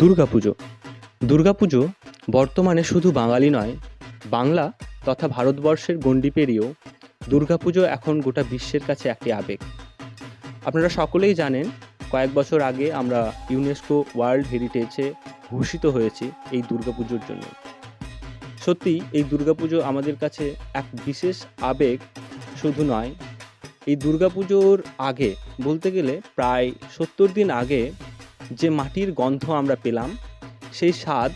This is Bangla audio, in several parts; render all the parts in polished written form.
দুর্গাপুজো। দুর্গাপুজো বর্তমানে শুধু বাঙালি নয়, বাংলা তথা ভারতবর্ষের গণ্ডি পেরিয়েও দুর্গাপুজো এখন গোটা বিশ্বের কাছে একটি আবেগ। আপনারা সকলেই জানেন, কয়েক বছর আগে আমরা ইউনেস্কো ওয়ার্ল্ড হেরিটেজে ভূষিত হয়েছি এই দুর্গাপুজোর জন্য। সত্যি এই দুর্গাপুজো আমাদের কাছে এক বিশেষ আবেগ শুধু নয়, এই দুর্গাপুজোর আগে বলতে গেলে প্রায় ৭০ দিন আগে যে মাটির গন্ধ আমরা পেলাম, সেই স্বাদ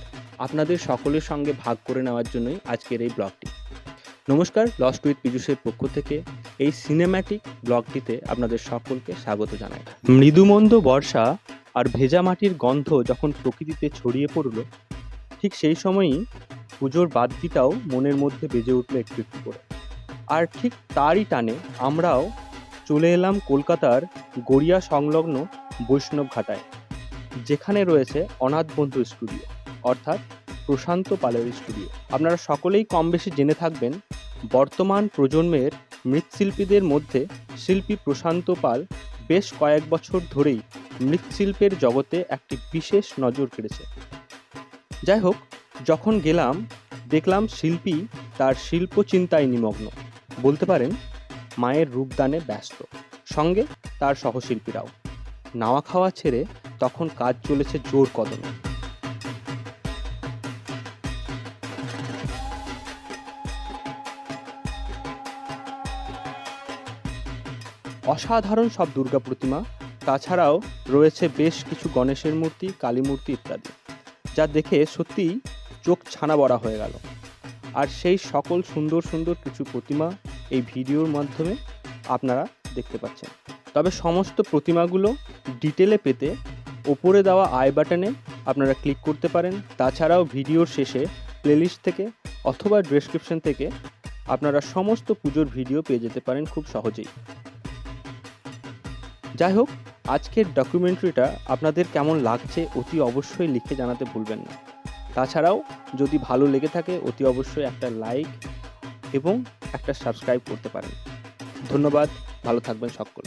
আপনাদের সকলের সঙ্গে ভাগ করে নেওয়ার জন্যই আজকের এই ব্লগটি। নমস্কার, লস্ট উইথ পীযূষের পক্ষ থেকে এই সিনেম্যাটিক ব্লগটিতে আপনাদের সকলকে স্বাগত জানাই। মৃদুমন্দ বর্ষা আর ভেজা মাটির গন্ধ যখন প্রকৃতিতে ছড়িয়ে পড়ল, ঠিক সেই সময়ই পুজোর বাদ্যিটাও মনের মধ্যে বেজে উঠল একটু একটু করে। আর ঠিক তারই টানে আমরাও চলে এলাম কলকাতার গড়িয়া সংলগ্ন বৈষ্ণব ঘাটায়, যেখানে রয়েছে অনাথ বন্ধু স্টুডিও, অর্থাৎ প্রশান্ত পালের স্টুডিও। আপনারা সকলেই কম বেশি জেনে থাকবেন, বর্তমান প্রজন্মের মৃৎশিল্পীদের মধ্যে শিল্পী প্রশান্ত পাল বেশ কয়েক বছর ধরেই মৃৎশিল্পের জগতে একটি বিশেষ নজর কেড়েছে। যাই হোক, যখন গেলাম দেখলাম শিল্পী তার শিল্প চিন্তায় নিমগ্ন, বলতে পারেন মায়ের রূপদানে ব্যস্ত, সঙ্গে তার সহশিল্পীরাও। নাওয়া খাওয়া ছেড়ে তখন কাজ চলেছে জোর কদমে। অসাধারণ সব দুর্গা প্রতিমা, তাছাড়াও রয়েছে বেশ কিছু গণেশের মূর্তি, কালী মূর্তি ইত্যাদি, যা দেখে সত্যিই চোখ ছানা বড়া হয়ে গেল। আর সেই সকল সুন্দর সুন্দর কিছু প্রতিমা এই ভিডিওর মাধ্যমে আপনারা দেখতে পাচ্ছেন। তবে সমস্ত প্রতিমাগুলো ডিটেলে পেতে ওপরে দেওয়া আই বাটনে আপনারা ক্লিক করতে পারেন। তাছাড়াও ভিডিওর শেষে প্লেলিস্ট থেকে অথবা ডেসক্রিপশন থেকে আপনারা সমস্ত পুজোর ভিডিও পেয়ে যেতে পারেন খুব সহজেই। যাই হোক, আজকের ডকুমেন্টারিটা আপনাদের কেমন লাগছে অতি অবশ্যই লিখে জানাতে ভুলবেন না। তাছাড়াও যদি ভালো লেগে থাকে অতি অবশ্যই একটা লাইক এবং একটা সাবস্ক্রাইব করতে পারেন। ধন্যবাদ, ভালো থাকবেন সকল।